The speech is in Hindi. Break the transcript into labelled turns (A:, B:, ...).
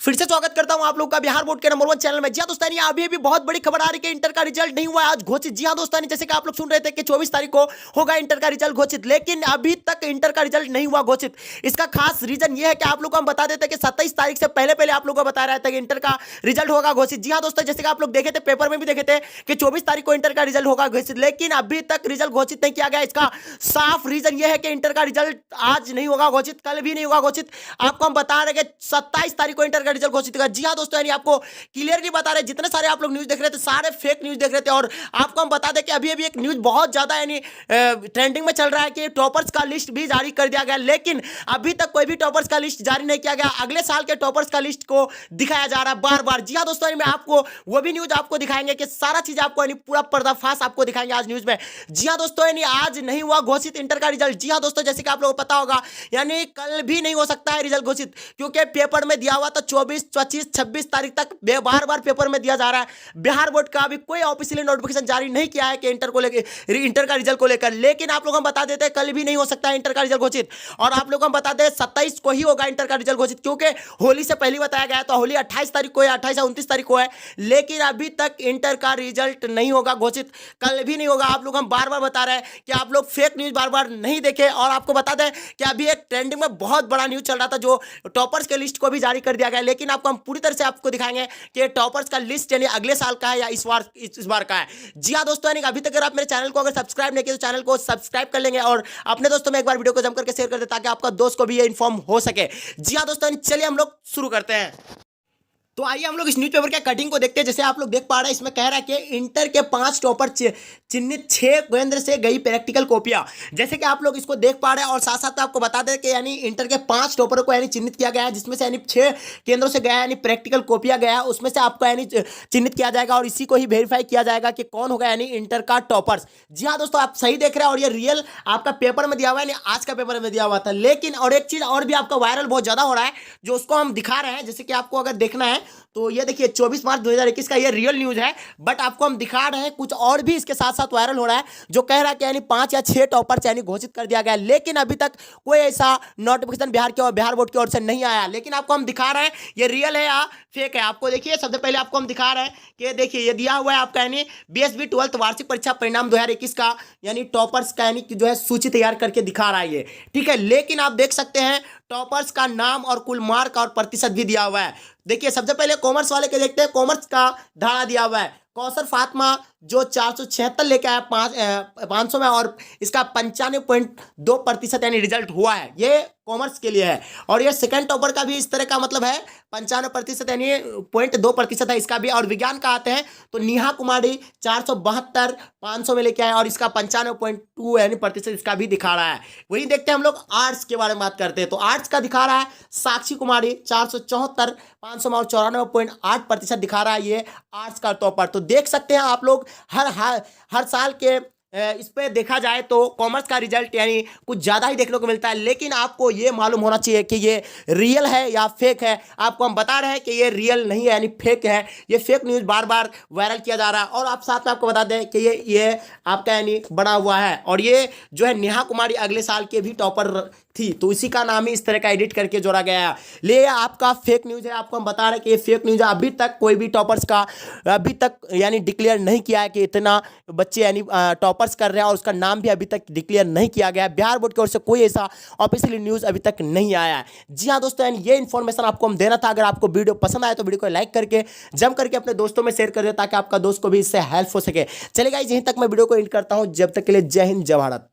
A: फिर से स्वागत करता हूं आप लोग का बिहार बोर्ड के नंबर 1 चैनल में। जी हां दोस्तों, अभी भी बहुत बड़ी खबर आ रही है कि इंटर का रिजल्ट नहीं हुआ आज घोषित। जी हां दोस्तों, जैसे कि आप लोग सुन रहे थे कि 24 तारीख को होगा इंटर का रिजल्ट घोषित, लेकिन अभी तक इंटर का रिजल्ट नहीं हुआ घोषित। इसका खास रीजन यह है कि आप लोग को हम बता देते कि 27 तारीख से पहले पहले आप लोग को बता रहा था कि इंटर का रिजल्ट होगा घोषित। जी हां दोस्तों, जैसे कि आप लोग देखे थे, पेपर में भी देखे थे कि 24 तारीख को इंटर का रिजल्ट होगा घोषित, लेकिन अभी तक रिजल्ट घोषित नहीं किया गया। इसका साफ रीजन यह है कि इंटर का रिजल्ट आज नहीं होगा घोषित, कल भी नहीं होगा घोषित। आपको हम बता रहे हैं कि 27 तारीख को इंटर का रिजल्ट घोषित होगा। जी हां दोस्तों, यानी आपको क्लियरली बता रहे, जितने सारे आप लोग न्यूज देख रहे थे सारे फेक न्यूज देख रहे थे। और आपको हम बता दें कि अभी अभी एक न्यूज बहुत ज्यादा यानी ट्रेंडिंग में चल रहा है कि टॉपर्स का लिस्ट भी जारी कर दिया गया, लेकिन अभी तक कोई भी टॉपर्स का लिस्ट जारी नहीं किया गया। अगले साल के टॉपर्स का लिस्ट को दिखाया जा रहा है बार बार। जी हां दोस्तों, मैं आपको वो भी न्यूज आपको दिखाएंगे कि सारा चीज आपको यानी पूरा पर्दाफाश आपको दिखाएंगे आज न्यूज में। जी हां दोस्तों, यानी आज नहीं हुआ घोषित इंटर का रिजल्ट। जी हां दोस्तों, जैसे कि आप लोगों को पता होगा, यानी कल भी नहीं हो सकता है रिजल्ट घोषित, क्योंकि पेपर में दिया हुआ तो 24, 25, 26 तारीख तक बार बार पेपर में दिया जा रहा है। बिहार बोर्ड का अभी कोई ऑफिशियली नोटिफिकेशन जारी नहीं किया है कि इंटर को लेकर, इंटर का रिजल्ट को लेकर, लेकिन आप लोग हम बता देते हैं कल भी नहीं हो सकता है इंटर का रिजल्ट घोषित। और आप लोग हम बता दें 27 को ही होगा इंटर का रिजल्ट घोषित, क्योंकि होली से पहले बताया गया है, तो होली 28 तारीख को है, 28 या 29 तारीख को है, लेकिन अभी तक इंटर का रिजल्ट नहीं होगा घोषित, कल भी नहीं होगा। आप लोग हम बार बार बता रहे हैं कि आप लोग फेक न्यूज बार बार नहीं देखें। और आपको बता दें कि अभी एक ट्रेंडिंग में बहुत बड़ा न्यूज चल रहा था, जो टॉपर्स के लिस्ट को भी जारी कर दिया गया, लेकिन आपको हम पूरी तरह से आपको दिखाएंगे कि टॉपर्स का लिस्ट यानी अगले साल का है या इस बार का है। जी हां दोस्तों, यानी अभी तक अगर आप मेरे चैनल को अगर सब्सक्राइब नहीं किया तो चैनल को सब्सक्राइब कर लेंगे और अपने दोस्तों में एक बार वीडियो को जम करके शेयर कर दे, ताकि आपका दोस्त को भी ये इन्फॉर्म हो सके। जी हां दोस्तों, चलिए हम लोग शुरू करते हैं। तो आइए हम लोग इस न्यूज़पेपर के कटिंग को देखते हैं। जैसे आप लोग देख पा रहे हैं, इसमें कह रहा है कि इंटर के 5 टॉपर चिन्हित 6 केंद्र से गई प्रैक्टिकल कॉपियां। जैसे कि आप लोग इसको देख पा रहे हैं, और साथ साथ आपको बता दें कि यानी इंटर के 5 टॉपरों को यानी चिन्हित किया गया है, जिसमें से यानी 6 केंद्रों से गया यानी प्रैक्टिकल कॉपियां गया है, उसमें से आपको यानी चिन्हित किया जाएगा और इसी को ही वेरीफाई किया जाएगा कि कौन होगा यानी इंटर का टॉपर्स। जी हाँ दोस्तों, आप सही देख रहे हैं, और ये रियल आपका पेपर में दिया हुआ है, यानी आज का पेपर में दिया हुआ था। लेकिन और एक चीज और भी आपका वायरल बहुत ज्यादा हो रहा है, जो उसको हम दिखा रहे हैं। जैसे कि आपको अगर देखना है तो ये देखिए 24 मार्च 2021 का ये रियल न्यूज है, बट आपको हम दिखा रहे हैं कुछ और भी इसके साथ साथ वायरल हो रहा है, जो कह रहा है कि यानी 5 या 6 टॉपर्स यानी घोषित कर दिया गया, लेकिन अभी तक कोई ऐसा नोटिफिकेशन बिहार बोर्ड की ओर से नहीं आया। लेकिन आपको हम दिखा रहे हैं ये रियल है या फेक है। आपको देखिए, सबसे पहले आपको हम दिखा रहे हैं कि देखिए ये दिया हुआ है आपका यानी BSB 12th वार्षिक परीक्षा परिणाम 2021 का यानी टॉपर्स का यानी जो है सूची तैयार करके दिखा रहा है ये, ठीक है। लेकिन आप देख सकते हैं टॉपर्स का नाम और कुल मार्क और प्रतिशत भी दिया हुआ है। देखिए सबसे पहले कॉमर्स वाले के देखते हैं, कॉमर्स का धारा दिया हुआ है। कौसर फातिमा जो 476 लेके आया 500 में, और इसका 95.2% यानी रिजल्ट हुआ है, ये कॉमर्स के लिए है। और ये सेकंड टॉपर का भी इस तरह का मतलब है 95% यानी 0.2% है इसका भी। और विज्ञान का आते हैं तो नेहा कुमारी 472 500 में लेके आए, और इसका 95.2 यानी प्रतिशत इसका भी दिखा रहा है। वही देखते हैं हम लोग आर्ट्स के बारे में बात करते हैं, तो आर्ट्स का दिखा रहा है साक्षी कुमारी 474 500 में और 94.8% दिखा रहा है ये आर्ट्स का टॉपर। तो देख सकते हैं आप लोग हर साल के इस पे देखा जाए तो कॉमर्स का रिजल्ट यानी कुछ ज़्यादा ही देखने को मिलता है, लेकिन आपको ये मालूम होना चाहिए कि ये रियल है या फेक है। आपको हम बता रहे हैं कि ये रियल नहीं है यानी फेक है, ये फेक न्यूज़ बार बार वायरल किया जा रहा है। और आप साथ में आपको बता दें कि ये आपका यानी बना हुआ है, और ये जो है नेहा कुमारी अगले साल के भी टॉपर थी, तो इसी का नाम ही इस तरह का एडिट करके जोड़ा गया है। ले आपका फेक न्यूज़ है, आपको हम बता रहे हैं कि ये फेक न्यूज़ है। अभी तक कोई भी टॉपर्स का अभी तक यानी डिक्लेयर नहीं किया है कि इतना बच्चे यानी टॉपर्स कर रहे हैं, और उसका नाम भी अभी तक डिक्लेयर नहीं किया गया है। बिहार बोर्ड की ओर से कोई ऐसा ऑफिशियली न्यूज़ अभी तक नहीं आया है। जी हाँ दोस्तों, यानी ये इन्फॉर्मेशन आपको हम देना था। अगर आपको वीडियो पसंद आए तो वीडियो को लाइक करके जम करके अपने दोस्तों में शेयर कर दे, ताकि आपका दोस्त को भी इससे हेल्प हो सके। चलेगा, यहीं तक मैं वीडियो को एंड करता हूँ। जब तक के लिए जय हिंद, जय भारत।